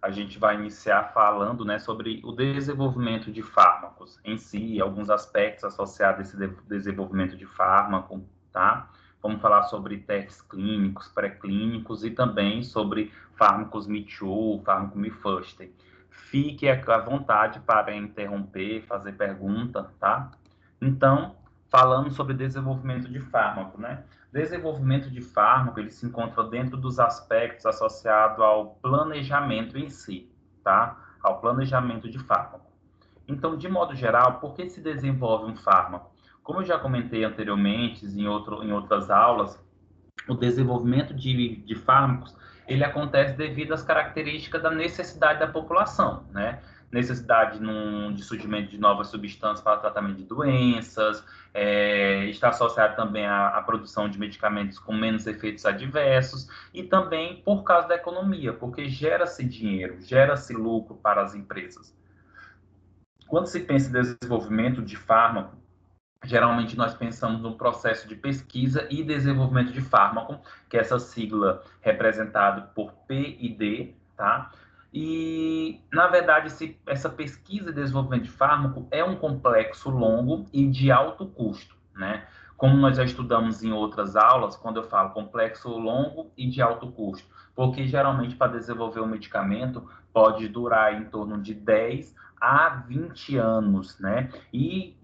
a gente vai iniciar falando, né, sobre o desenvolvimento de fármacos em si, alguns aspectos associados a esse desenvolvimento de fármaco, tá? Vamos falar sobre testes clínicos, pré-clínicos e também sobre fármacos Me-Too, fármaco Me-First. Fique à vontade para interromper, fazer pergunta, tá? Então, falando sobre desenvolvimento de fármaco, né? Desenvolvimento de fármaco, ele se encontra dentro dos aspectos associados ao planejamento em si, tá? Ao planejamento de fármaco. Então, de modo geral, por que se desenvolve um fármaco? Como eu já comentei anteriormente em outras aulas, o desenvolvimento de fármacos, ele acontece devido às características da necessidade da população, né? Necessidade de surgimento de novas substâncias para o tratamento de doenças, está associado também à produção de medicamentos com menos efeitos adversos e também por causa da economia, porque gera-se dinheiro, gera-se lucro para as empresas. Quando se pensa em desenvolvimento de fármaco, geralmente nós pensamos no processo de pesquisa e desenvolvimento de fármaco, que é essa sigla representada por P&D, tá? E, na verdade, essa pesquisa e desenvolvimento de fármaco é um complexo longo e de alto custo, né? Como nós já estudamos em outras aulas, quando eu falo complexo longo e de alto custo, porque geralmente para desenvolver um medicamento pode durar em torno de 10 a 20 anos, né? E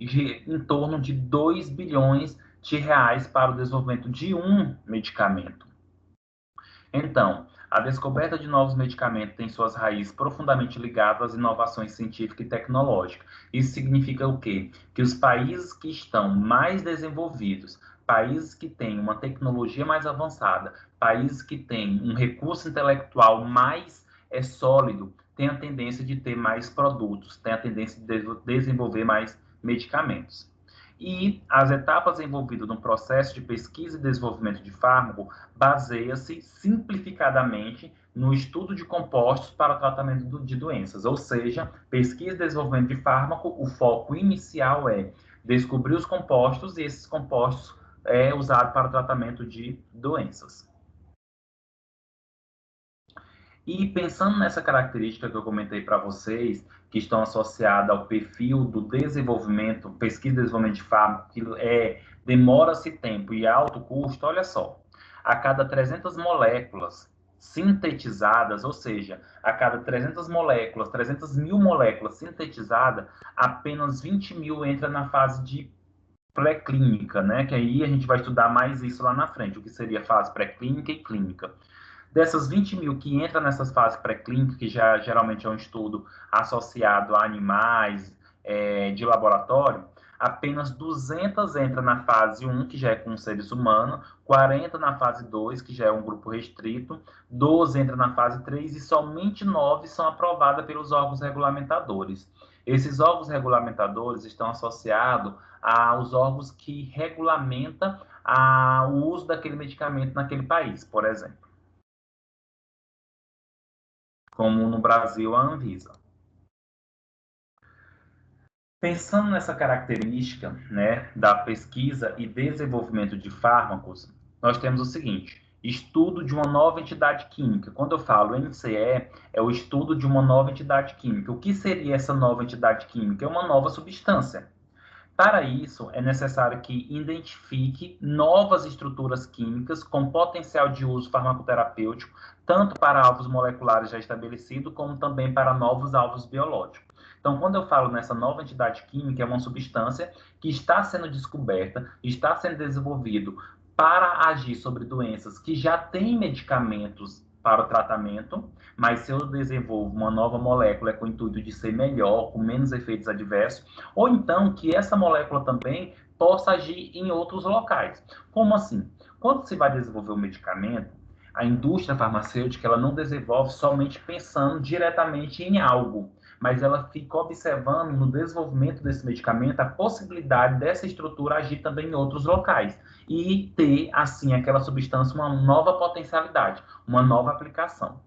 em torno de 2 bilhões de reais para o desenvolvimento de um medicamento. Então, a descoberta de novos medicamentos tem suas raízes profundamente ligadas às inovações científicas e tecnológicas. Isso significa o quê? Que os países que estão mais desenvolvidos, países que têm uma tecnologia mais avançada, países que têm um recurso intelectual mais sólido, têm a tendência de ter mais produtos, têm a tendência de desenvolver mais medicamentos. E as etapas envolvidas no processo de pesquisa e desenvolvimento de fármaco baseia-se simplificadamente no estudo de compostos para o tratamento de doenças, ou seja, pesquisa e desenvolvimento de fármaco, o foco inicial é descobrir os compostos e esses compostos é usado para o tratamento de doenças. E pensando nessa característica que eu comentei para vocês, que estão associadas ao perfil do desenvolvimento, pesquisa e desenvolvimento de fármaco, que demora-se tempo e alto custo, olha só, a cada 300 moléculas sintetizadas, ou seja, a cada 300 moléculas, 300 mil moléculas sintetizadas, apenas 20 mil entra na fase de pré-clínica, né? Que aí a gente vai estudar mais isso lá na frente, o que seria fase pré-clínica e clínica. Dessas 20 mil que entram nessas fases pré-clínicas, que já geralmente é um estudo associado a animais de laboratório, apenas 200 entram na fase 1, que já é com seres humanos, 40 na fase 2, que já é um grupo restrito, 12 entram na fase 3 e somente 9 são aprovadas pelos órgãos regulamentadores. Esses órgãos regulamentadores estão associados aos órgãos que regulamentam o uso daquele medicamento naquele país, por exemplo, como no Brasil a Anvisa. Pensando nessa característica, né, da pesquisa e desenvolvimento de fármacos, nós temos o seguinte: estudo de uma nova entidade química. Quando eu falo NCE, é o estudo de uma nova entidade química. O que seria essa nova entidade química? É uma nova substância. Para isso, é necessário que identifique novas estruturas químicas com potencial de uso farmacoterapêutico, tanto para alvos moleculares já estabelecidos, como também para novos alvos biológicos. Então, quando eu falo nessa nova entidade química, é uma substância que está sendo descoberta, está sendo desenvolvido para agir sobre doenças que já têm medicamentos para o tratamento, mas se eu desenvolvo uma nova molécula com o intuito de ser melhor, com menos efeitos adversos, ou então que essa molécula também possa agir em outros locais. Como assim? Quando se vai desenvolver um medicamento, a indústria farmacêutica ela não desenvolve somente pensando diretamente em algo, mas ela fica observando no desenvolvimento desse medicamento a possibilidade dessa estrutura agir também em outros locais e ter, assim, aquela substância uma nova potencialidade, uma nova aplicação.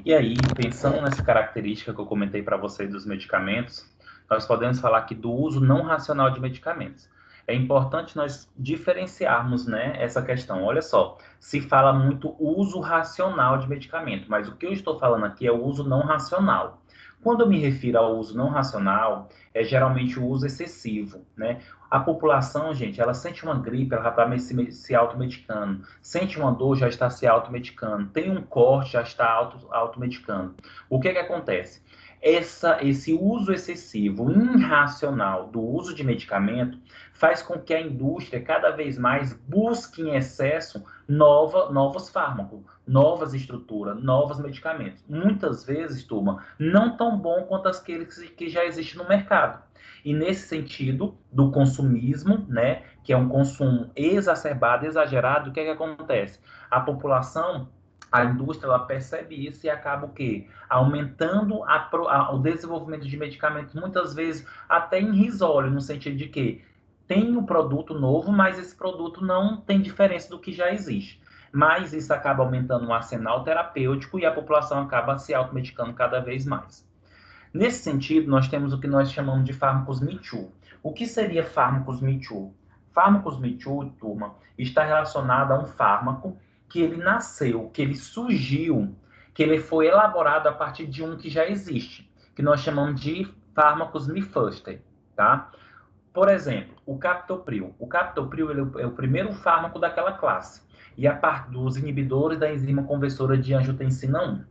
E aí, pensando nessa característica que eu comentei para vocês dos medicamentos, nós podemos falar aqui do uso não racional de medicamentos. É importante nós diferenciarmos, né, essa questão. Olha só, se fala muito uso racional de medicamento, mas o que eu estou falando aqui é o uso não racional. Quando eu me refiro ao uso não racional, é geralmente o uso excessivo, né? A população, gente, ela sente uma gripe, ela já está se automedicando. Sente uma dor, já está se automedicando. Tem um corte, já está automedicando. O que que acontece? Esse uso excessivo, irracional do uso de medicamento faz com que a indústria cada vez mais busque em excesso novos fármacos, novas estruturas, novos medicamentos. Muitas vezes, turma, não tão bom quanto aqueles que já existem no mercado. E nesse sentido do consumismo, né, que é um consumo exacerbado, exagerado, o que é que acontece? A população, a indústria, ela percebe isso e acaba o quê? Aumentando o desenvolvimento de medicamentos, muitas vezes até irrisório, no sentido de que tem um produto novo, mas esse produto não tem diferença do que já existe. Mas isso acaba aumentando o arsenal terapêutico e a população acaba se automedicando cada vez mais. Nesse sentido, nós temos o que nós chamamos de fármacos Me Too. O que seria fármacos Me Too? Fármacos Me Too, turma, está relacionado a um fármaco que ele nasceu, que ele surgiu, que ele foi elaborado a partir de um que já existe, que nós chamamos de fármacos Me First, tá? Por exemplo, o captopril. O captopril ele é o primeiro fármaco daquela classe e a parte dos inibidores da enzima conversora de angiotensina 1.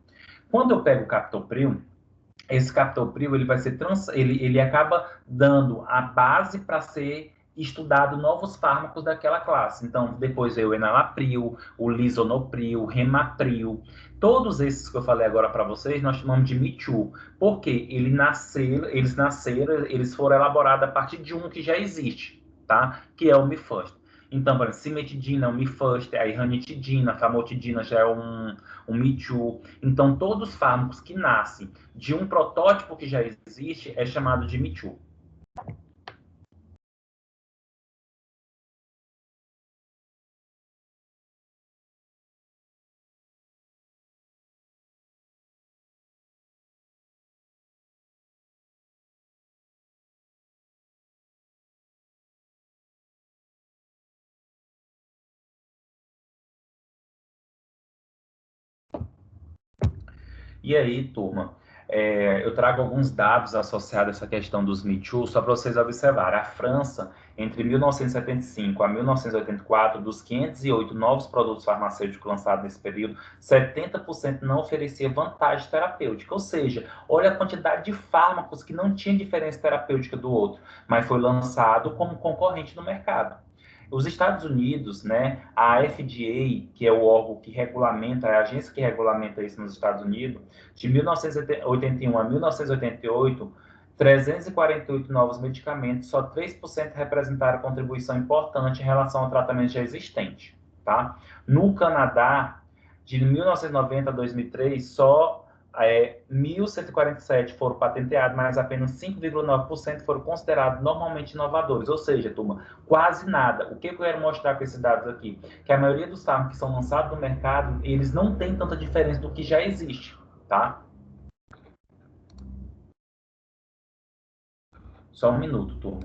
Quando eu pego o captopril, esse captopril ele vai ser ele acaba dando a base para ser estudado novos fármacos daquela classe. Então, depois veio o enalapril, o lisonopril, o remapril. Todos esses que eu falei agora para vocês, nós chamamos de Me Too, porque eles foram elaborados a partir de um que já existe, tá? Que é o Mifast. Então, por exemplo, cimetidina é um Mifast, a ranitidina, a famotidina já é um Me Too. Então, todos os fármacos que nascem de um protótipo que já existe é chamado de Me Too. E aí, turma, eu trago alguns dados associados a essa questão dos Me Too, só para vocês observarem. A França, entre 1975 a 1984, dos 508 novos produtos farmacêuticos lançados nesse período, 70% não oferecia vantagem terapêutica. Ou seja, olha a quantidade de fármacos que não tinha diferença terapêutica do outro, mas foi lançado como concorrente no mercado. Os Estados Unidos, né, a FDA, que é o órgão que regulamenta, é a agência que regulamenta isso nos Estados Unidos, de 1981 a 1988, 348 novos medicamentos, só 3% representaram contribuição importante em relação ao tratamento já existente. Tá? No Canadá, de 1990 a 2003, só 1.147 foram patenteados, mas apenas 5,9% foram considerados normalmente inovadores. Ou seja, turma, quase nada. O que eu quero mostrar com esses dados aqui? Que a maioria dos fármacos que são lançados no mercado, eles não têm tanta diferença do que já existe, tá? Só um minuto, turma.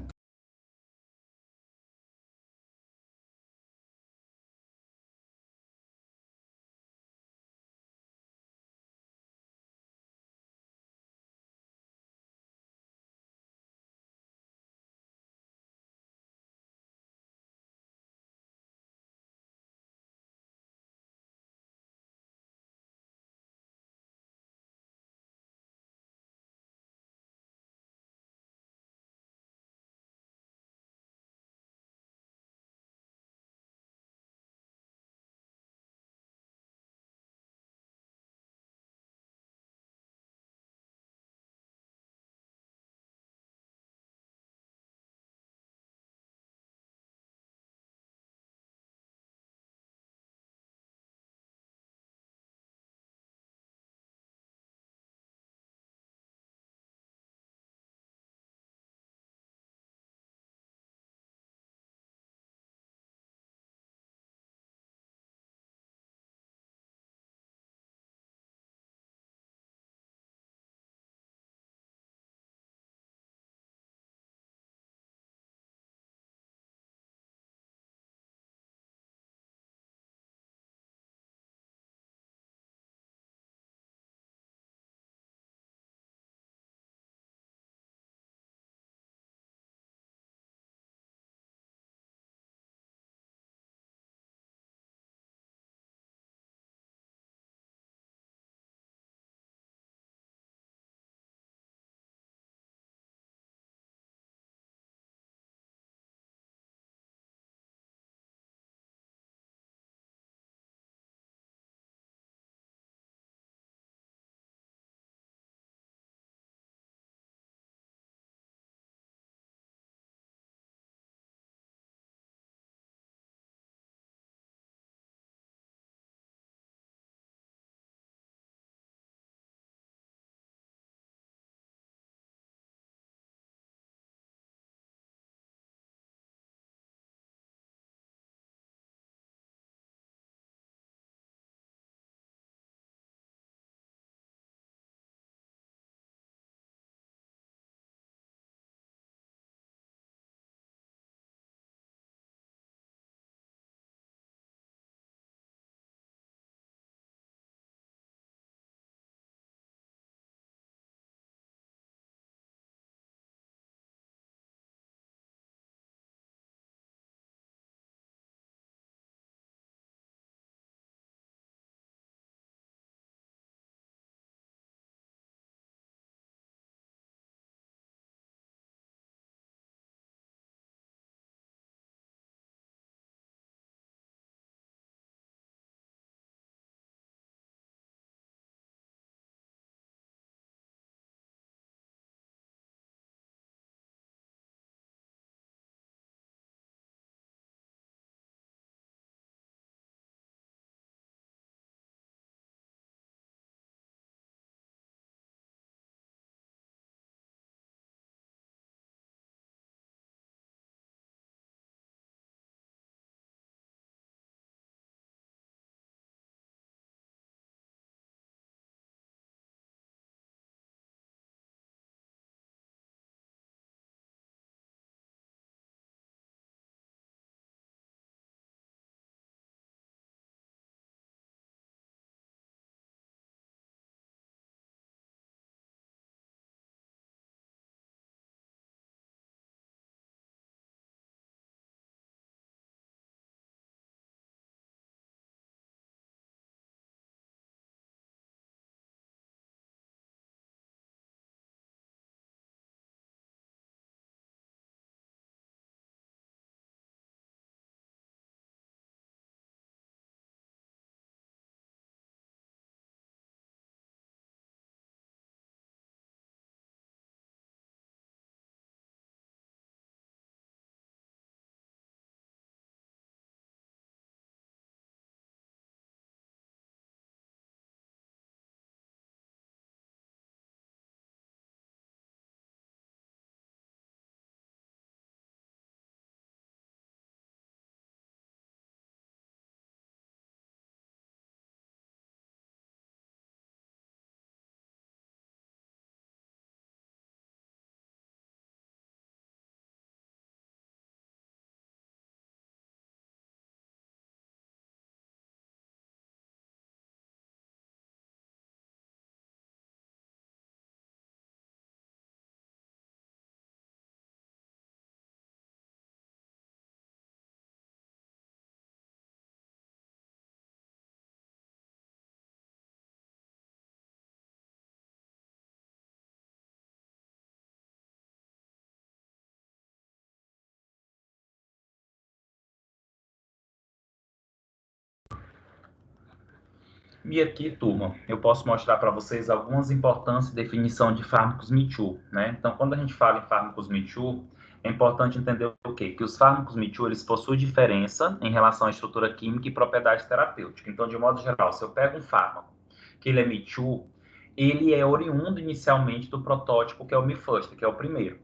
E aqui, turma, eu posso mostrar para vocês algumas importâncias e definição de fármacos Me-Too, né? Então, quando a gente fala em fármacos Me-Too, é importante entender o quê? Que os fármacos Me-Too, eles possuem diferença em relação à estrutura química e propriedade terapêutica. Então, de modo geral, se eu pego um fármaco que ele é Me-Too, ele é oriundo inicialmente do protótipo que é o Me-First, que é o primeiro.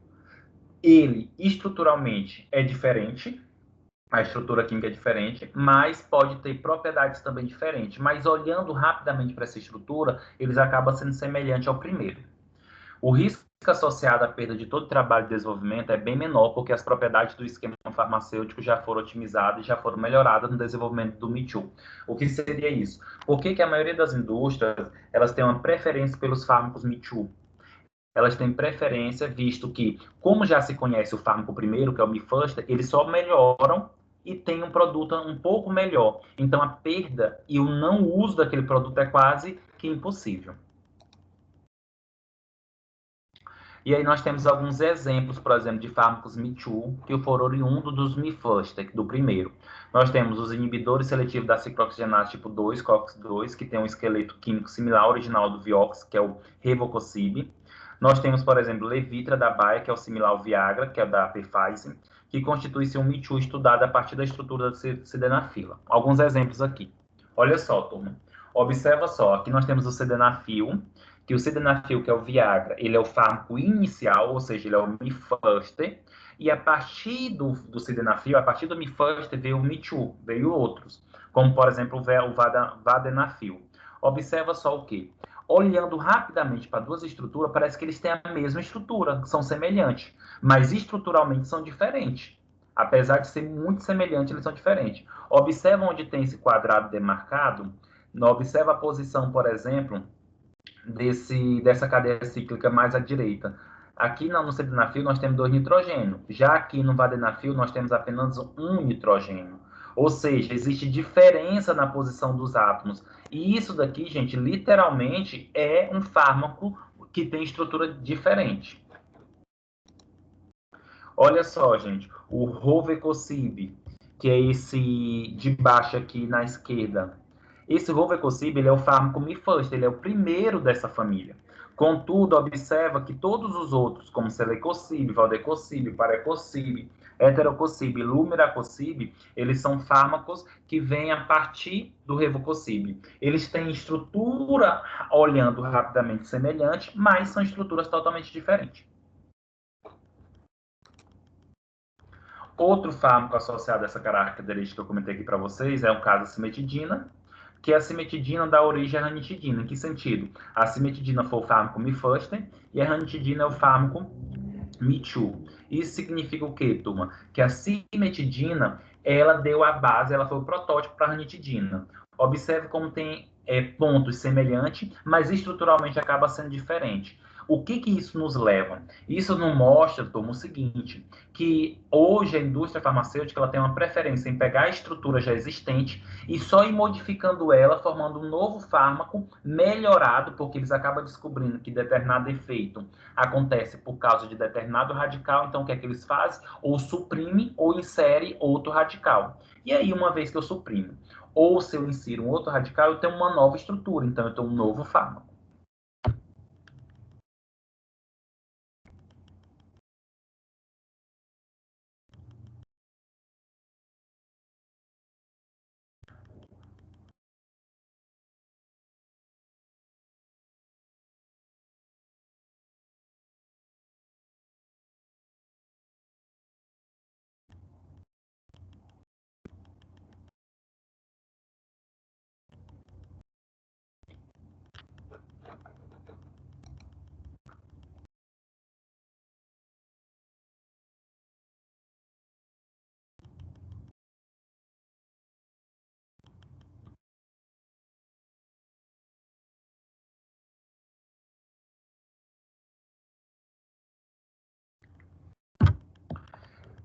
Ele, estruturalmente, é diferente, a estrutura química é diferente, mas pode ter propriedades também diferentes. Mas olhando rapidamente para essa estrutura, eles acabam sendo semelhantes ao primeiro. O risco associado à perda de todo o trabalho de desenvolvimento é bem menor, porque as propriedades do esquema farmacêutico já foram otimizadas e já foram melhoradas no desenvolvimento do Me-Too. O que seria isso? Por que a maioria das indústrias elas têm uma preferência pelos fármacos Me-Too? Elas têm preferência, visto que, como já se conhece o fármaco primeiro, que é o Me-First, eles só melhoram e tem um produto um pouco melhor. Então, a perda e o não uso daquele produto é quase que impossível. E aí nós temos alguns exemplos, por exemplo, de fármacos Me-Too, que foram oriundos dos Me-First, do primeiro. Nós temos os inibidores seletivos da ciclooxigenase tipo 2, COX-2, que tem um esqueleto químico similar ao original do Vioxx, que é o Revococib. Nós temos, por exemplo, Levitra da Bayer, que é o similar ao Viagra, que é da Pfizer, que constitui-se um Me-Too estudado a partir da estrutura da sildenafila. Alguns exemplos aqui. Olha só, turma. Observa só, aqui nós temos o sildenafil, que o sildenafil, que é o Viagra, ele é o fármaco inicial, ou seja, ele é o Me-First, e a partir do sildenafil, a partir do Me-First, veio o Me-Too, veio outros, como, por exemplo, o Vadenafil. Observa só o quê? Olhando rapidamente para duas estruturas, parece que eles têm a mesma estrutura, são semelhantes, mas estruturalmente são diferentes. Apesar de ser muito semelhantes, eles são diferentes. Observa onde tem esse quadrado demarcado, observa a posição, por exemplo, dessa cadeia cíclica mais à direita. Aqui no sildenafil nós temos 2 nitrogênios. Já aqui no vadenafil nós temos apenas um nitrogênio. Ou seja, existe diferença na posição dos átomos. E isso daqui, gente, literalmente é um fármaco que tem estrutura diferente. Olha só, gente, o Rovecocib, que é esse de baixo aqui na esquerda. Esse Rovecocib, ele é o fármaco Me-First, ele é o primeiro dessa família. Contudo, observa que todos os outros, como Selecocib, Valdecocib, Parecocib, Heterococib, Lumiracocib, eles são fármacos que vêm a partir do Revococib. Eles têm estrutura, olhando rapidamente, semelhante, mas são estruturas totalmente diferentes. Outro fármaco associado a essa característica que eu comentei aqui para vocês é o caso da cimetidina, que a cimetidina dá origem à ranitidina. Em que sentido? A cimetidina foi o fármaco Me-First e a ranitidina é o fármaco Me-Too. Isso significa o quê, turma? Que a cimetidina, ela deu a base, ela foi o protótipo para a ranitidina. Observe como tem pontos semelhantes, mas estruturalmente acaba sendo diferente. O que isso nos leva? Isso nos mostra, turma, o seguinte, que hoje a indústria farmacêutica ela tem uma preferência em pegar a estrutura já existente e só ir modificando ela, formando um novo fármaco melhorado, porque eles acabam descobrindo que determinado efeito acontece por causa de determinado radical, então o que é que eles fazem? Ou suprime ou insere outro radical. E aí, uma vez que eu suprimo, ou se eu insiro um outro radical, eu tenho uma nova estrutura, então eu tenho um novo fármaco.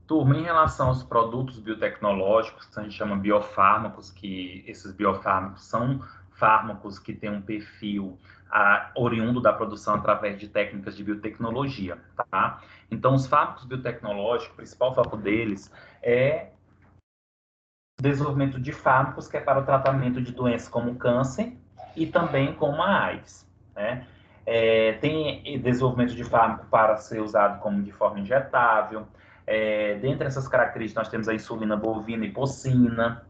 Turma, em relação aos produtos biotecnológicos, que a gente chama biofármacos, que esses biofármacos são fármacos que têm um perfil oriundo da produção através de técnicas de biotecnologia, tá? Então, os fármacos biotecnológicos, o principal foco deles é o desenvolvimento de fármacos que é para o tratamento de doenças como câncer e também como a AIDS, né? Tem desenvolvimento de fármaco para ser usado como de forma injetável. Dentre essas características, nós temos a insulina bovina e porcina.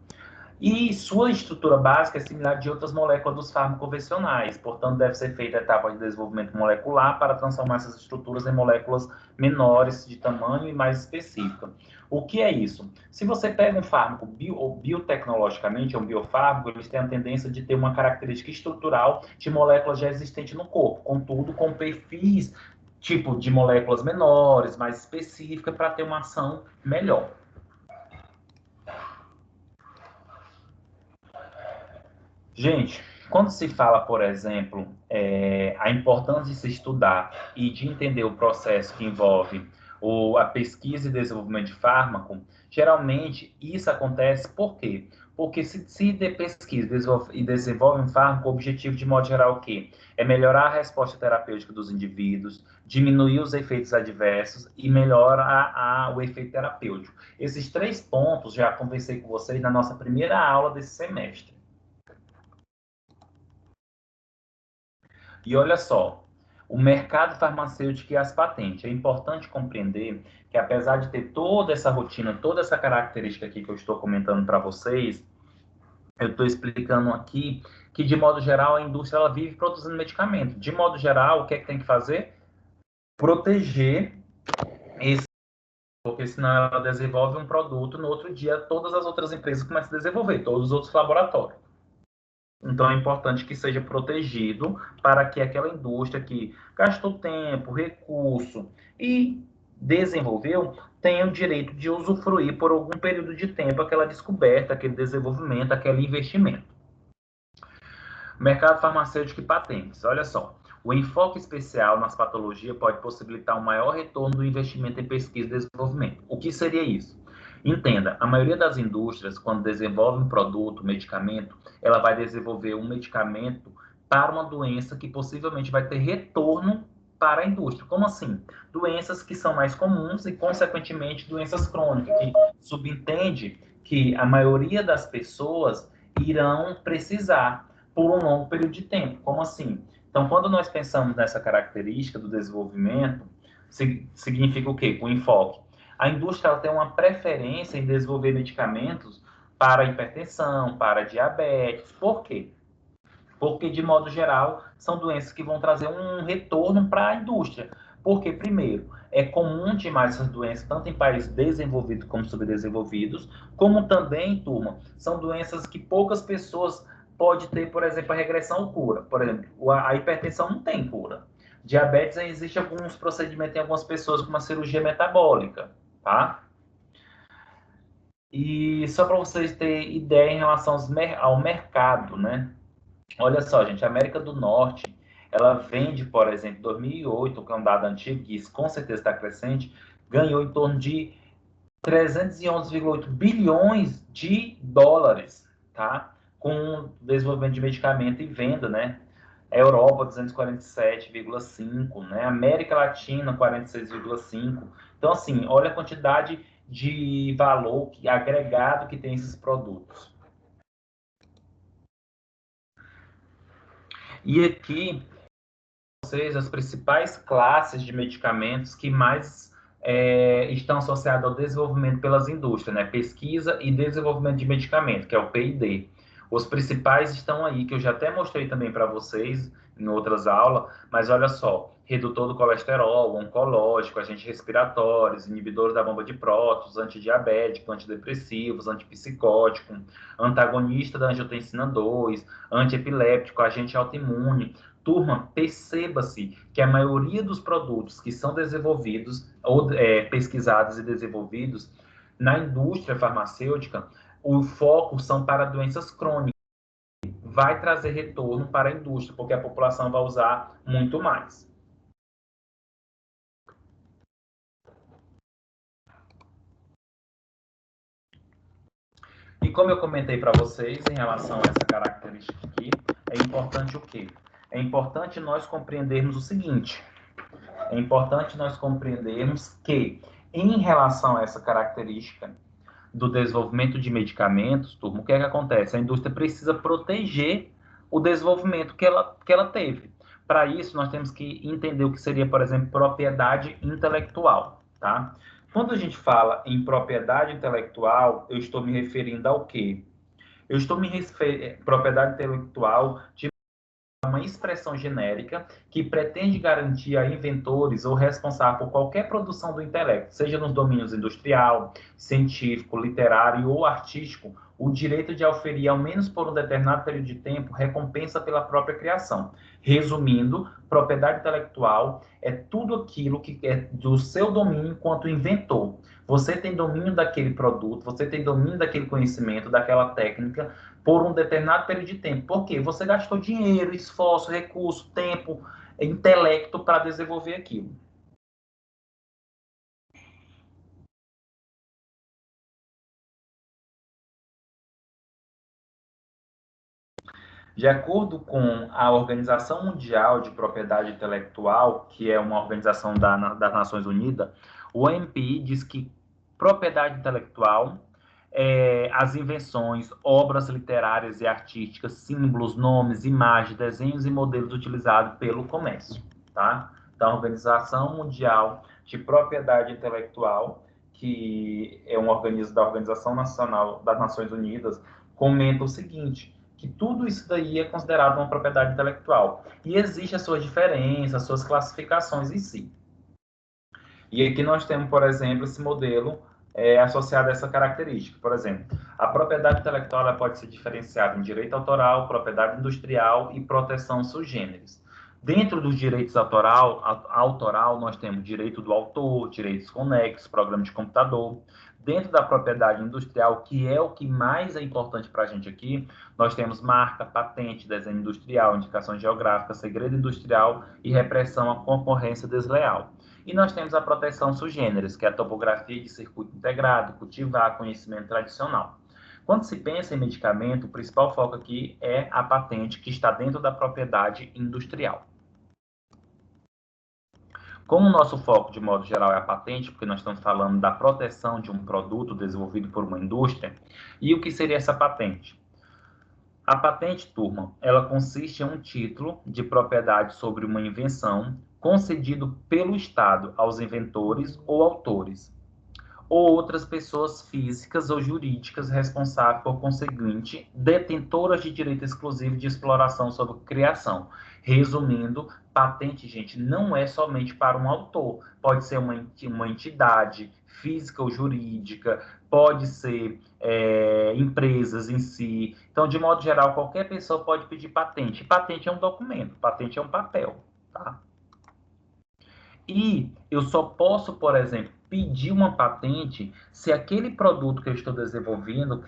E sua estrutura básica é similar de outras moléculas dos fármacos convencionais, portanto, deve ser feita a etapa de desenvolvimento molecular para transformar essas estruturas em moléculas menores de tamanho e mais específica. O que é isso? Se você pega um fármaco biotecnologicamente, ou um biofármaco, eles têm a tendência de ter uma característica estrutural de moléculas já existentes no corpo, contudo, com perfis tipo de moléculas menores, mais específicas, para ter uma ação melhor. Gente, quando se fala, por exemplo, a importância de se estudar e de entender o processo que envolve a pesquisa e desenvolvimento de fármaco, geralmente isso acontece por quê? Porque se pesquisa e desenvolve um fármaco, o objetivo, de modo geral, é o quê? É melhorar a resposta terapêutica dos indivíduos, diminuir os efeitos adversos e melhorar o efeito terapêutico. Esses 3 pontos já conversei com vocês na nossa primeira aula desse semestre. E olha só, o mercado farmacêutico e as patentes. É importante compreender que, apesar de ter toda essa rotina, toda essa característica aqui que eu estou comentando para vocês, eu estou explicando aqui que, de modo geral, a indústria ela vive produzindo medicamento. De modo geral, o que é que tem que fazer? Proteger esse, porque senão ela desenvolve um produto, no outro dia todas as outras empresas começam a desenvolver, todos os outros laboratórios. Então, é importante que seja protegido para que aquela indústria que gastou tempo, recurso e desenvolveu tenha o direito de usufruir por algum período de tempo aquela descoberta, aquele desenvolvimento, aquele investimento. Mercado farmacêutico e patentes. Olha só, o enfoque especial nas patologias pode possibilitar um maior retorno do investimento em pesquisa e desenvolvimento. O que seria isso? Entenda, a maioria das indústrias, quando desenvolve um produto, um medicamento, ela vai desenvolver um medicamento para uma doença que possivelmente vai ter retorno para a indústria. Como assim? Doenças que são mais comuns e, consequentemente, doenças crônicas, que subentende que a maioria das pessoas irão precisar por um longo período de tempo. Como assim? Então, quando nós pensamos nessa característica do desenvolvimento, significa o quê? O enfoque. A indústria tem uma preferência em desenvolver medicamentos para hipertensão, para diabetes. Por quê? Porque, de modo geral, são doenças que vão trazer um retorno para a indústria. Porque, primeiro, é comum demais essas doenças, tanto em países desenvolvidos como subdesenvolvidos, como também, turma, são doenças que poucas pessoas podem ter, por exemplo, a regressão ou cura. Por exemplo, a hipertensão não tem cura. Diabetes, existe alguns procedimentos em algumas pessoas com uma cirurgia metabólica, tá? E só para vocês terem ideia em relação ao mercado, né? Olha só, gente, a América do Norte, ela vende, por exemplo, 2008, que é um dado antigo, que isso com certeza está crescente, ganhou em torno de 311,8 bilhões de dólares, tá? Com desenvolvimento de medicamento e venda, né? A Europa, 247,5, né? América Latina, 46,5. Então, assim, olha a quantidade de valor agregado que tem esses produtos. E aqui, vocês, as principais classes de medicamentos que mais estão associadas ao desenvolvimento pelas indústrias, né? Pesquisa e desenvolvimento de medicamento, que é o P&D. Os principais estão aí, que eu já até mostrei também para vocês em outras aulas, mas olha só, redutor do colesterol, oncológico, agentes respiratórios, inibidores da bomba de prótons, antidiabético, antidepressivos, antipsicótico, antagonista da angiotensina 2, antiepiléptico, agente autoimune. Turma, perceba-se que a maioria dos produtos que são desenvolvidos, ou pesquisados e desenvolvidos na indústria farmacêutica, o foco são para doenças crônicas. Vai trazer retorno para a indústria, porque a população vai usar muito mais. E como eu comentei para vocês em relação a essa característica aqui, é importante o quê? É importante nós compreendermos o seguinte: é importante nós compreendermos que, em relação a essa característica do desenvolvimento de medicamentos, turma, o que é que acontece? A indústria precisa proteger o desenvolvimento que ela teve. Para isso, nós temos que entender o que seria, por exemplo, propriedade intelectual, tá? Quando a gente fala em propriedade intelectual, eu estou me referindo ao quê? Eu estou me referindo propriedade intelectual de uma expressão genérica que pretende garantir a inventores ou responsável por qualquer produção do intelecto, seja nos domínios industrial, científico, literário ou artístico, o direito de auferir, ao menos por um determinado período de tempo, recompensa pela própria criação. Resumindo, propriedade intelectual é tudo aquilo que é do seu domínio enquanto inventor. Você tem domínio daquele produto, você tem domínio daquele conhecimento, daquela técnica, por um determinado período de tempo. Por quê? Você gastou dinheiro, esforço, recurso, tempo, intelecto para desenvolver aquilo. De acordo com a Organização Mundial de Propriedade Intelectual, que é uma organização das Nações Unidas, o OMPI diz que propriedade intelectual é as invenções, obras literárias e artísticas, símbolos, nomes, imagens, desenhos e modelos utilizados pelo comércio, tá? Então, a Organização Mundial de Propriedade Intelectual, que é um organismo da Organização Nacional das Nações Unidas, comenta o seguinte: que tudo isso daí é considerado uma propriedade intelectual. E existem as suas diferenças, as suas classificações em si. E aqui nós temos, por exemplo, esse modelo associado a essa característica. Por exemplo, a propriedade intelectual pode ser diferenciada em direito autoral, propriedade industrial e proteção sui generis. Dentro dos direitos autoral, nós temos direito do autor, direitos conexos, programa de computador. Dentro da propriedade industrial, que é o que mais é importante para a gente aqui, nós temos marca, patente, desenho industrial, indicação geográfica, segredo industrial e repressão à concorrência desleal. E nós temos a proteção sui generis, que é a topografia de circuito integrado, cultivar conhecimento tradicional. Quando se pensa em medicamento, o principal foco aqui é a patente que está dentro da propriedade industrial. Como o nosso foco, de modo geral, é a patente, porque nós estamos falando da proteção de um produto desenvolvido por uma indústria, e o que seria essa patente? A patente, turma, ela consiste em um título de propriedade sobre uma invenção concedido pelo Estado aos inventores ou autores, ou outras pessoas físicas ou jurídicas responsáveis por conseguinte, detentoras de direito exclusivo de exploração sobre criação. Resumindo, patente, gente, não é somente para um autor, pode ser uma entidade física ou jurídica, pode ser empresas em si. Então, de modo geral, qualquer pessoa pode pedir patente. Patente é um documento, patente é um papel, tá? E eu só posso, por exemplo, pedir uma patente se aquele produto que eu estou desenvolvendo,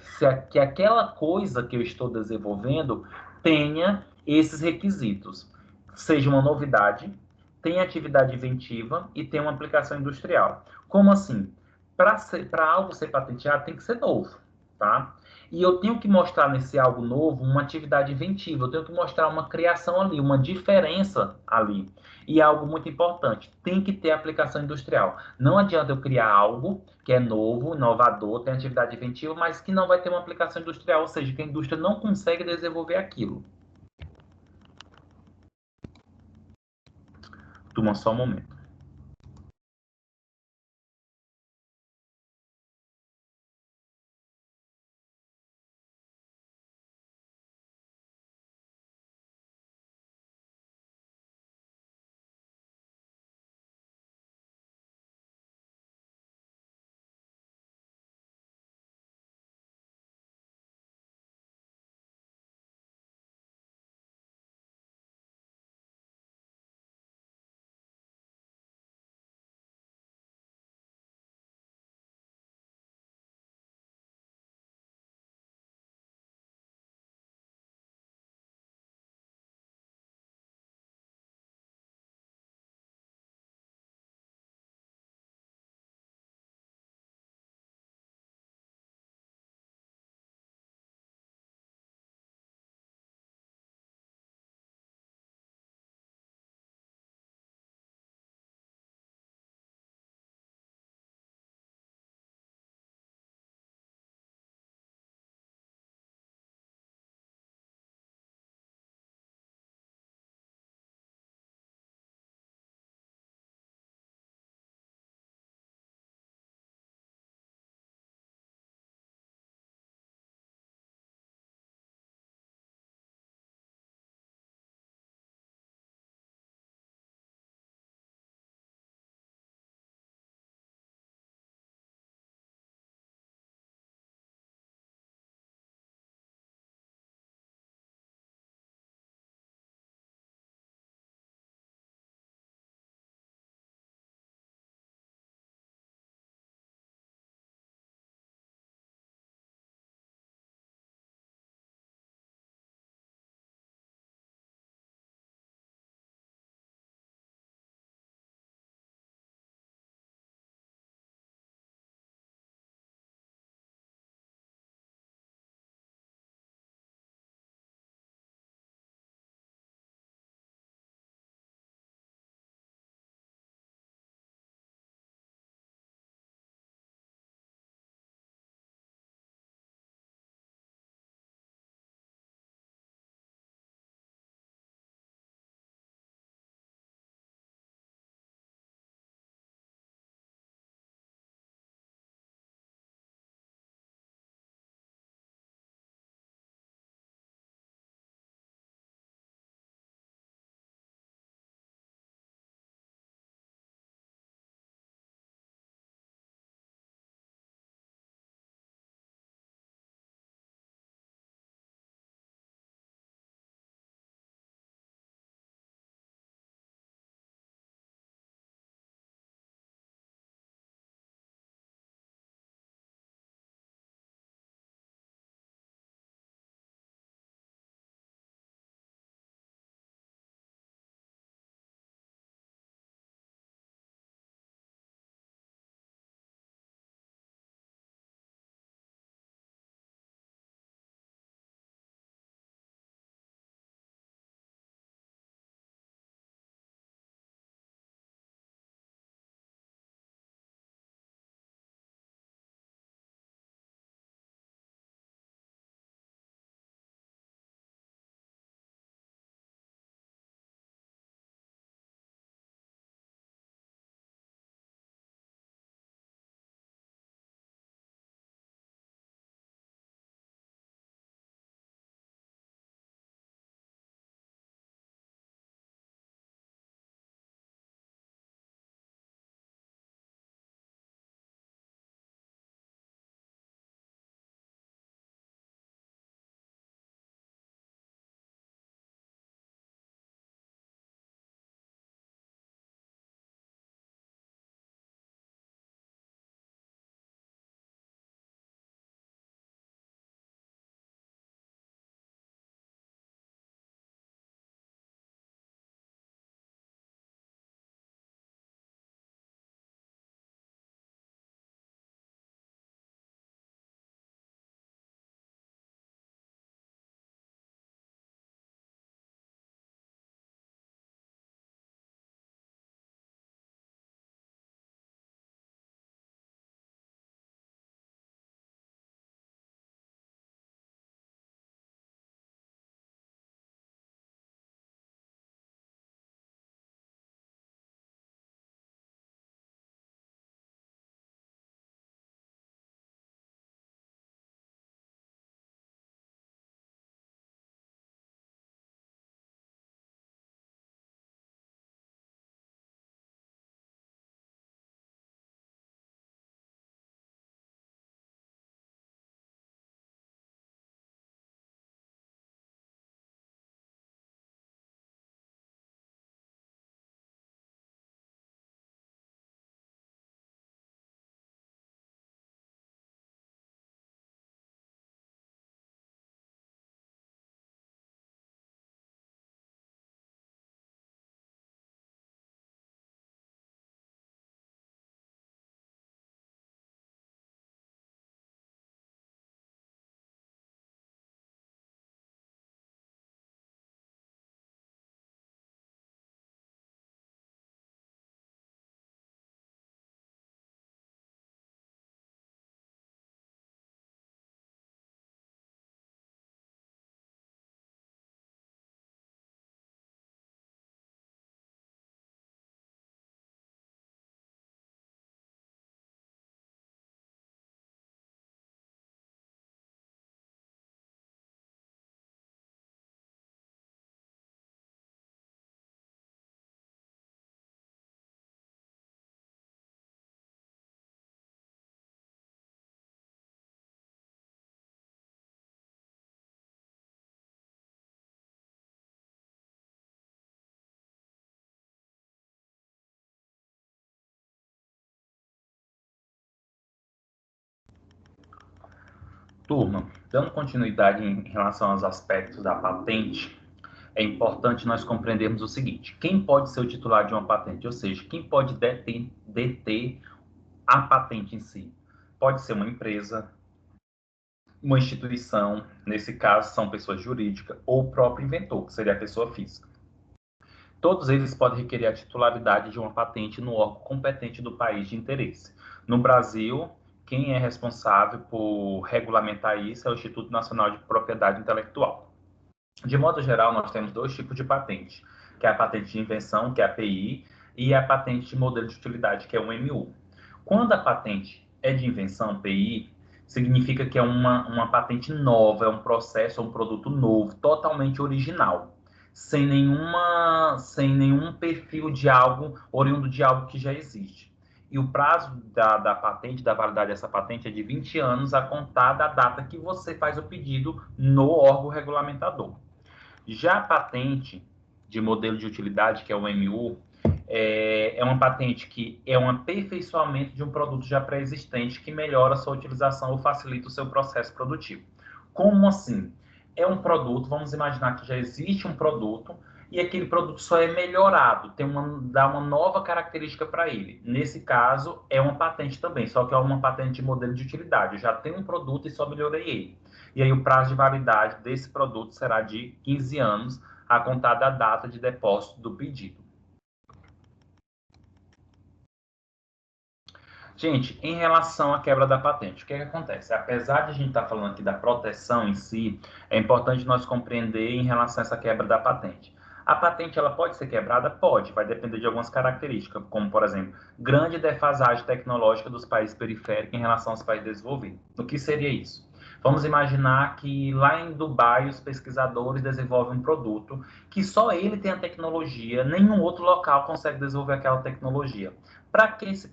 que aquela coisa que eu estou desenvolvendo tenha esses requisitos. Seja uma novidade, tenha atividade inventiva e tenha uma aplicação industrial. Como assim? Para algo ser patenteado, tem que ser novo, tá? E eu tenho que mostrar nesse algo novo uma atividade inventiva, eu tenho que mostrar uma criação ali, uma diferença ali. E algo muito importante, tem que ter aplicação industrial. Não adianta eu criar algo que é novo, inovador, tem atividade inventiva, mas que não vai ter uma aplicação industrial, ou seja, que a indústria não consegue desenvolver aquilo. Toma só um momento. Turma, dando continuidade em relação aos aspectos da patente, é importante nós compreendermos o seguinte: quem pode ser o titular de uma patente? Ou seja, quem pode deter a patente em si? Pode ser uma empresa, uma instituição, nesse caso são pessoas jurídicas, ou o próprio inventor, que seria a pessoa física. Todos eles podem requerer a titularidade de uma patente no órgão competente do país de interesse. No Brasil, quem é responsável por regulamentar isso é o Instituto Nacional de Propriedade Intelectual. De modo geral, nós temos dois tipos de patente, que é a patente de invenção, que é a API, e a patente de modelo de utilidade, que é o MU. Quando a patente é de invenção, PI, significa que é uma patente nova, é um processo, é um produto novo, totalmente original, sem nenhum perfil de algo, oriundo de algo que já existe. E o prazo da patente, da validade dessa patente é de 20 anos a contar da data que você faz o pedido no órgão regulamentador. Já a patente de modelo de utilidade, que é o MU, é uma patente que é um aperfeiçoamento de um produto já pré-existente que melhora a sua utilização ou facilita o seu processo produtivo. Como assim? É um produto, vamos imaginar que já existe um produto e aquele produto só é melhorado, dá uma nova característica para ele. Nesse caso, é uma patente também, só que é uma patente de modelo de utilidade. Eu já tenho um produto e só melhorei ele. E aí o prazo de validade desse produto será de 15 anos, a contar da data de depósito do pedido. Gente, em relação à quebra da patente, o que acontece? Apesar de a gente estar falando aqui da proteção em si, é importante nós compreender em relação a essa quebra da patente. A patente ela pode ser quebrada? Pode, vai depender de algumas características, como, por exemplo, grande defasagem tecnológica dos países periféricos em relação aos países desenvolvidos. O que seria isso? Vamos imaginar que lá em Dubai os pesquisadores desenvolvem um produto que só ele tem a tecnologia, nenhum outro local consegue desenvolver aquela tecnologia. Para que se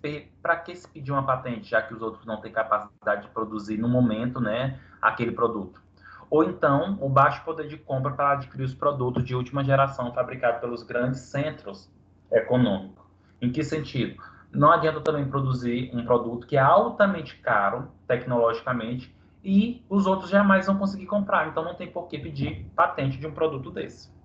pedir uma patente, já que os outros não têm capacidade de produzir no momento, né, aquele produto? Ou então, o baixo poder de compra para adquirir os produtos de última geração fabricados pelos grandes centros econômicos. Em que sentido? Não adianta também produzir um produto que é altamente caro, tecnologicamente, e os outros jamais vão conseguir comprar. Então, não tem por que pedir patente de um produto desse.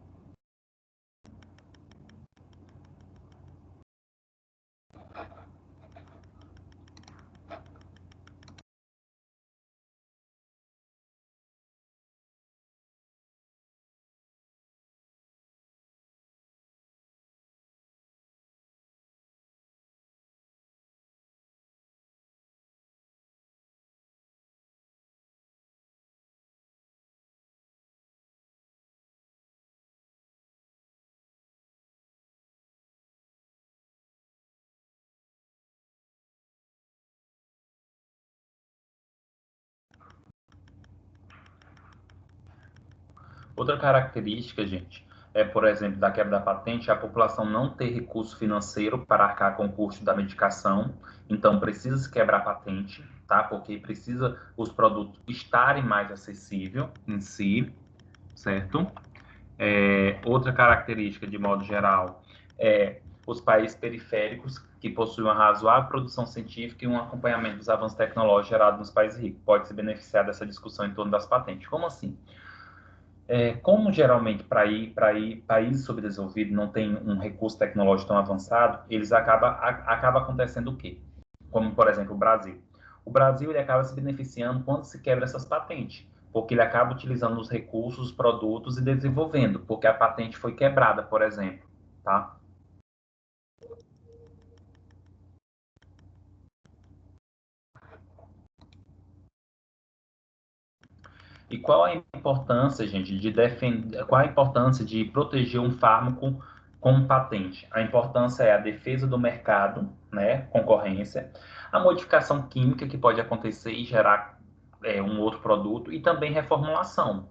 Outra característica, gente, é, por exemplo, da quebra da patente, a população não ter recurso financeiro para arcar com o custo da medicação, então precisa se quebrar a patente, tá? Porque precisa os produtos estarem mais acessíveis em si, certo? Outra característica, de modo geral, é os países periféricos que possuem uma razoável produção científica e um acompanhamento dos avanços tecnológicos gerados nos países ricos. Pode se beneficiar dessa discussão em torno das patentes. Como assim? Como geralmente países subdesenvolvidos não têm um recurso tecnológico tão avançado, acaba acontecendo o quê? Como, por exemplo, o Brasil. O Brasil ele acaba se beneficiando quando se quebra essas patentes, porque ele acaba utilizando os recursos, os produtos e desenvolvendo, porque a patente foi quebrada, por exemplo, tá? E qual a importância, gente, de defender, qual a importância de proteger um fármaco com patente? A importância é a defesa do mercado, né, concorrência, a modificação química que pode acontecer e gerar um outro produto e também reformulação,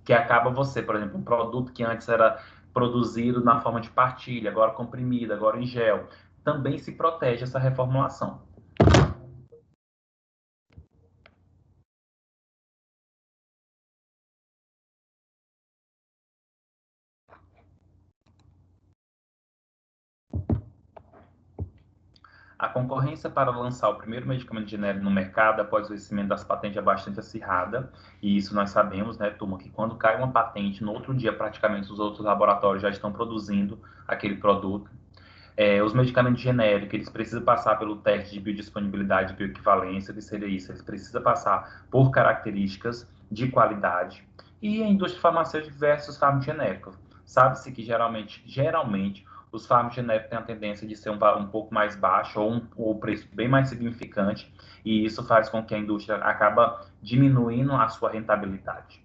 que acaba você, por exemplo, um produto que antes era produzido na forma de partilha, agora comprimido, agora em gel, também se protege essa reformulação. A concorrência para lançar o primeiro medicamento genérico no mercado após o vencimento das patentes é bastante acirrada, e isso nós sabemos, né, turma, que quando cai uma patente, no outro dia praticamente os outros laboratórios já estão produzindo aquele produto. Os medicamentos genéricos, eles precisam passar pelo teste de biodisponibilidade e bioequivalência, que seria isso, eles precisam passar por características de qualidade. E a indústria farmacêutica versus fármacos genéricos. Sabe-se que geralmente os fármacos genéricos têm a tendência de ser um valor um pouco mais baixo ou um preço bem mais significante, e isso faz com que a indústria acaba diminuindo a sua rentabilidade.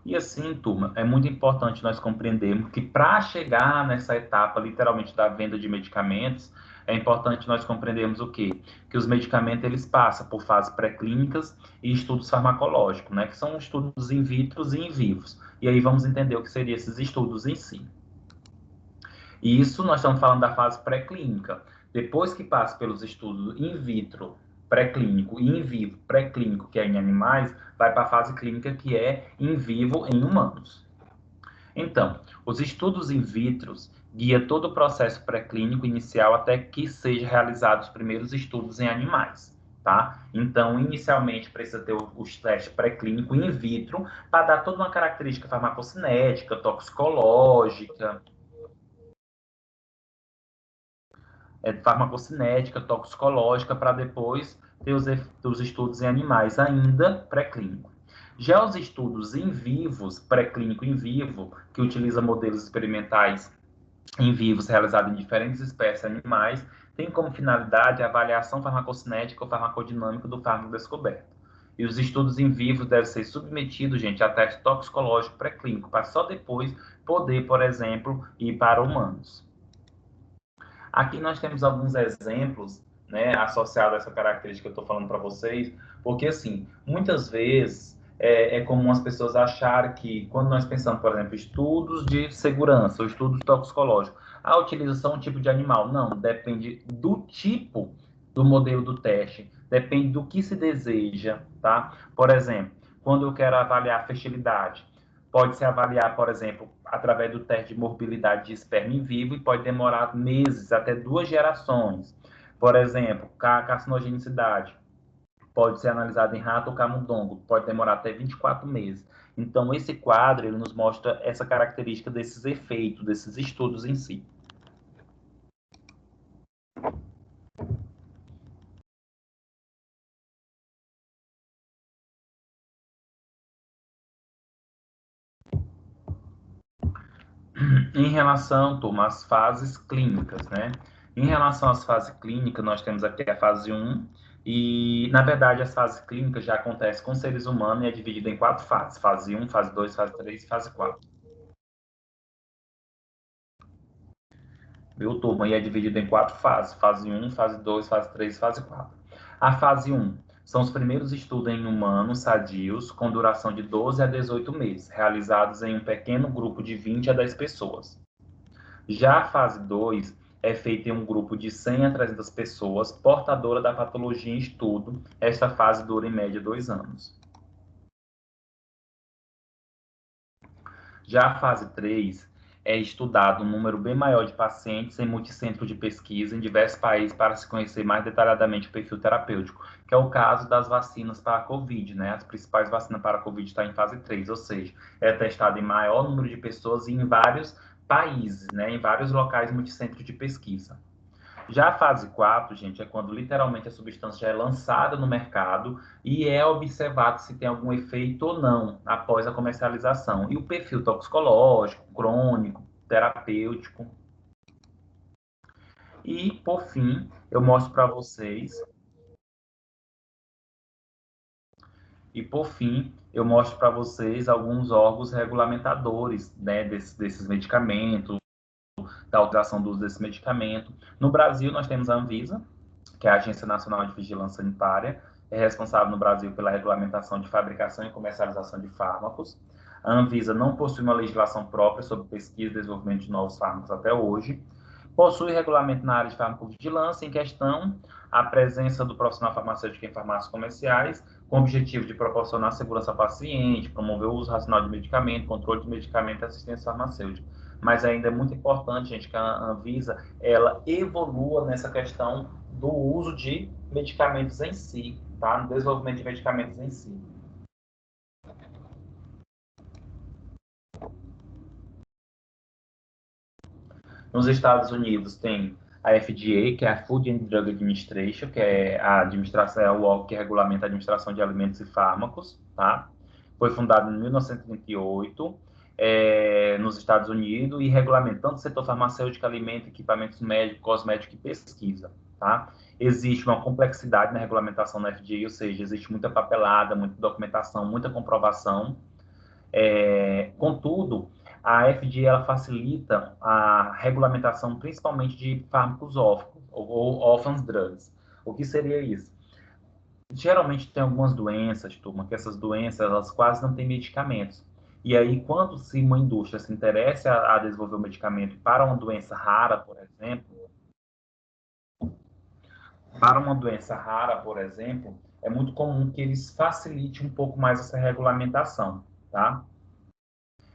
E assim, turma, é muito importante nós compreendermos que para chegar nessa etapa, literalmente, da venda de medicamentos, é importante nós compreendermos o quê? Que os medicamentos, eles passam por fases pré-clínicas e estudos farmacológicos, né? Que são estudos in vitro e in vivos. E aí vamos entender o que seriam esses estudos em si. E isso nós estamos falando da fase pré-clínica. Depois que passa pelos estudos in vitro, pré-clínico e in vivo, pré-clínico, que é em animais, vai para a fase clínica, que é in vivo em humanos. Então, os estudos in vitro guia todo o processo pré-clínico inicial até que sejam realizados os primeiros estudos em animais, tá? Então, inicialmente precisa ter os testes pré-clínicos in vitro para dar toda uma característica farmacocinética, toxicológica, farmacocinética, toxicológica, para depois ter os estudos em animais ainda pré-clínico. Já os estudos em vivos, pré-clínico em vivo, que utiliza modelos experimentais em vivos realizados em diferentes espécies animais, tem como finalidade a avaliação farmacocinética ou farmacodinâmica do fármaco descoberto. E os estudos em vivo devem ser submetidos, gente, a teste toxicológico pré-clínico, para só depois poder, por exemplo, ir para humanos. Aqui nós temos alguns exemplos, né, associados a essa característica que eu estou falando para vocês, porque, assim, muitas vezes é comum as pessoas acharem que, quando nós pensamos, por exemplo, estudos de segurança, ou estudos toxicológicos, a utilização de um tipo de animal. Não, depende do tipo do modelo do teste, depende do que se deseja, tá? Por exemplo, quando eu quero avaliar a fertilidade, pode-se avaliar, por exemplo, através do teste de morbilidade de esperma em vivo e pode demorar meses, até 2 gerações. Por exemplo, carcinogenicidade pode ser analisado em rato ou camundongo, pode demorar até 24 meses. Então, esse quadro ele nos mostra essa característica desses efeitos, desses estudos em si. Em relação, turma, às fases clínicas, né? Em relação às fases clínicas, nós temos aqui a fase 1, e, na verdade, as fases clínicas já acontecem com seres humanos e é dividida em 4 fases: fase 1, fase 2, fase 3 e fase 4. Viu, turma? E é dividida em 4 fases: fase 1, fase 2, fase 3 e fase 4. A fase 1 são os primeiros estudos em humanos sadios, com duração de 12 a 18 meses, realizados em um pequeno grupo de 20 a 10 pessoas. Já a fase 2 é feita em um grupo de 100 a 300 pessoas, portadora da patologia em estudo. Esta fase dura em média 2 anos. Já a fase 3 é estudado um número bem maior de pacientes em multicentros de pesquisa em diversos países para se conhecer mais detalhadamente o perfil terapêutico, que é o caso das vacinas para a Covid, né? As principais vacinas para a Covid estão em fase 3, ou seja, é testado em maior número de pessoas e em vários países, né? Em vários locais multicentros de pesquisa. Já a fase 4, gente, é quando literalmente a substância já é lançada no mercado e é observado se tem algum efeito ou não após a comercialização. E o perfil toxicológico, crônico, terapêutico. E, por fim, eu mostro para vocês. E, por fim, eu mostro para vocês alguns órgãos regulamentadores, né, desses medicamentos, da alteração do uso desse medicamento. No Brasil, nós temos a Anvisa, que é a Agência Nacional de Vigilância Sanitária, é responsável no Brasil pela regulamentação de fabricação e comercialização de fármacos. A Anvisa não possui uma legislação própria sobre pesquisa e desenvolvimento de novos fármacos até hoje. Possui regulamento na área de farmacovigilância, em questão a presença do profissional farmacêutico em farmácias comerciais, com o objetivo de proporcionar segurança ao paciente, promover o uso racional de medicamento, controle de medicamento e assistência farmacêutica. mas ainda é muito importante, gente, que a Anvisa ela evolua nessa questão do uso de medicamentos em si, tá? No desenvolvimento de medicamentos em si. Nos Estados Unidos tem a FDA, que é a Food and Drug Administration, que é a administração, é o órgão que regulamenta a administração de alimentos e fármacos, tá? Foi fundado em 1938, nos Estados Unidos, e regulamenta tanto o setor farmacêutico, alimento, equipamentos médicos, cosmético e pesquisa, tá? Existe uma complexidade na regulamentação da FDA, ou seja, existe muita papelada, muita documentação, muita comprovação. Contudo, a FDA ela facilita a regulamentação principalmente de fármacos órfãos, ou orphan drugs. O que seria isso? Geralmente tem algumas doenças, turma, que essas doenças elas quase não têm medicamentos. E aí, quando se uma indústria se interessa a desenvolver um medicamento para uma doença rara, por exemplo, é muito comum que eles facilitem um pouco mais essa regulamentação, tá?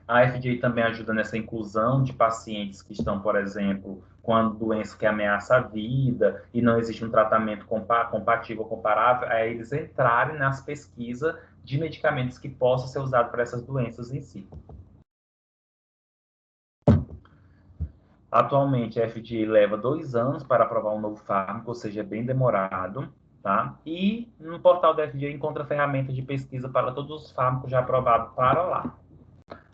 A FDA também ajuda nessa inclusão de pacientes que estão, por exemplo, com a doença que ameaça a vida e não existe um tratamento compatível, comparável, a eles entrarem nas pesquisas de medicamentos que possam ser usados para essas doenças em si. Atualmente, a FDA leva 2 anos para aprovar um novo fármaco, ou seja, é bem demorado, tá? E no portal da FDA encontra ferramentas de pesquisa para todos os fármacos já aprovados para lá.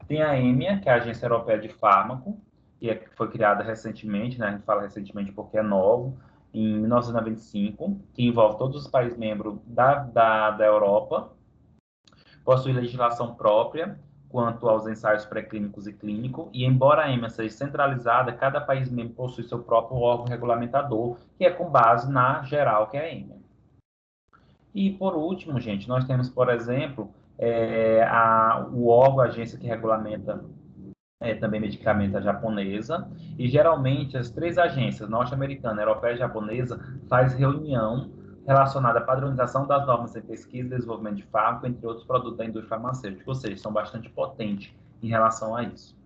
Tem a EMEA, que é a Agência Europeia de Fármaco, que foi criada recentemente, né? A gente fala recentemente porque é novo, em 1995, que envolve todos os países membros da Europa, possui legislação própria quanto aos ensaios pré-clínicos e clínicos, e embora a EMEA seja centralizada, cada país membro possui seu próprio órgão regulamentador, que é com base na geral, que é a EMEA. E, por último, gente, nós temos, por exemplo, o órgão, a agência que regulamenta também medicamento japonesa, e geralmente as 3 agências, norte-americana, europeia e japonesa, faz reunião relacionada à padronização das normas de pesquisa e desenvolvimento de fármaco, entre outros produtos da indústria farmacêutica, ou seja, são bastante potentes em relação a isso.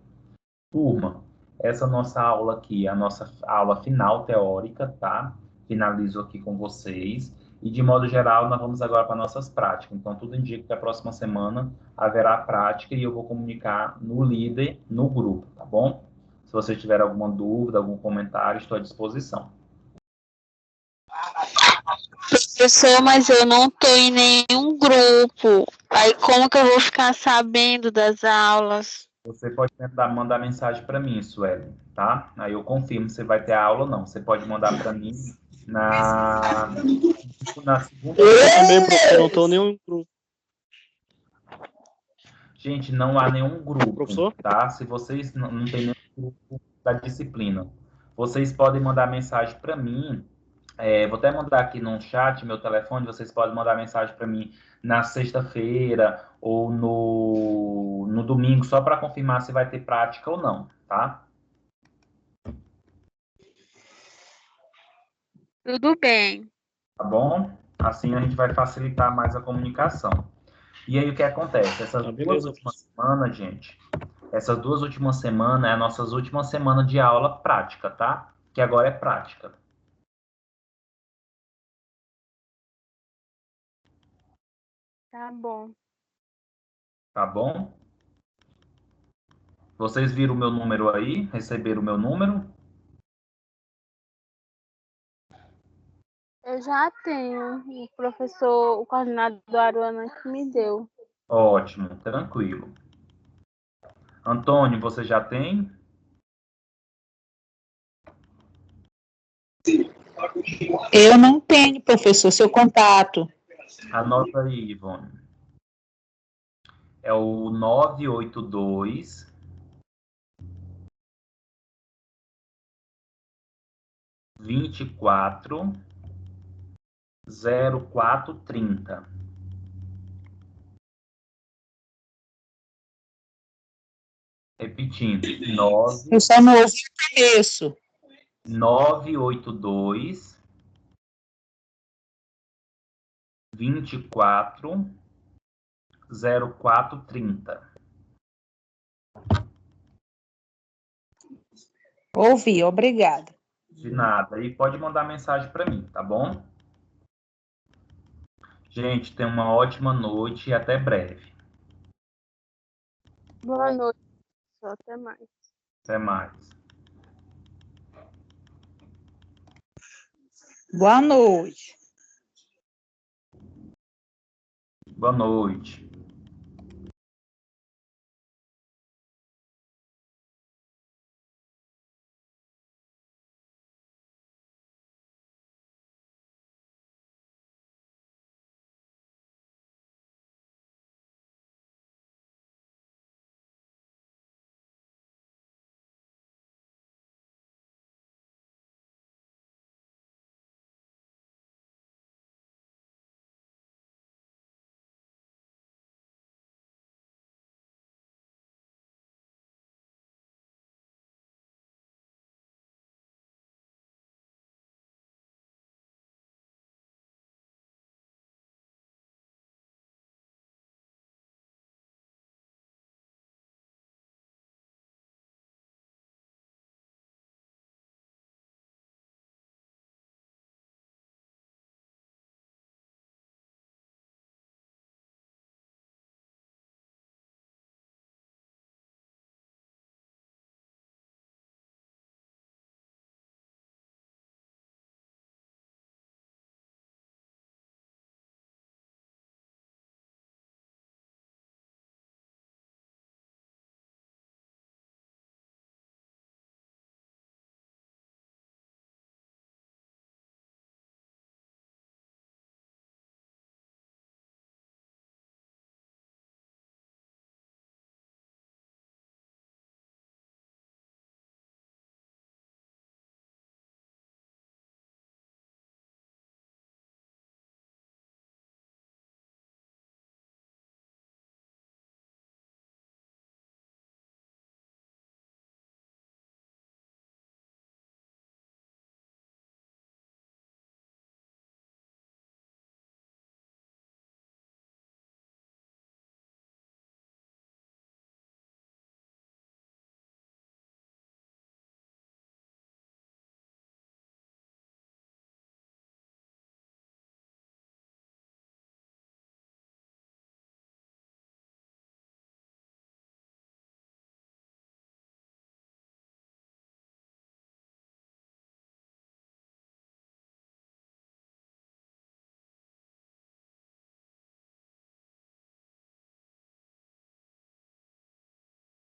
Turma, essa nossa aula aqui, a nossa aula final teórica, tá? Finalizo aqui com vocês. E, de modo geral, nós vamos agora para nossas práticas. Então, tudo indica que a próxima semana haverá prática e eu vou comunicar no líder, no grupo, tá bom? Se você tiver alguma dúvida, algum comentário, estou à disposição. Professor, mas eu não estou em nenhum grupo. Aí como que eu vou ficar sabendo das aulas? Você pode mandar mensagem para mim, Sueli, tá? Aí eu confirmo se vai ter aula ou não. Você pode mandar para mim na segunda-feira. Eu também, professor, não estou em nenhum grupo. Gente, não há nenhum grupo, Professor? tá? Se vocês não tem nenhum grupo da disciplina, vocês podem mandar mensagem para mim. Vou até mandar aqui no chat meu telefone. Vocês podem mandar mensagem para mim na sexta-feira ou no domingo, só para confirmar se vai ter prática ou não, tá? Tudo bem. Tá bom? Assim a gente vai facilitar mais a comunicação. E aí o que acontece? Essas duas últimas semanas, gente, essas 2 últimas semanas é as nossas últimas semanas de aula prática, tá? Que agora é prática. Tá bom. Tá bom? Vocês viram o meu número aí? Receberam o meu número? Eu já tenho. O professor, o coordenador Aruana que me deu. Ótimo, tranquilo. Antônio, você já tem? Eu não tenho, professor, seu contato. Anota aí, Ivone. É o 982 24 0430. Repetindo, Eu só não ouvi o começo. 982 24 0430. Ouvi, obrigada. De nada. E pode mandar mensagem para mim, tá bom? Gente, tenha uma ótima noite e até breve. Boa noite, até mais. Até mais. Boa noite. Boa noite.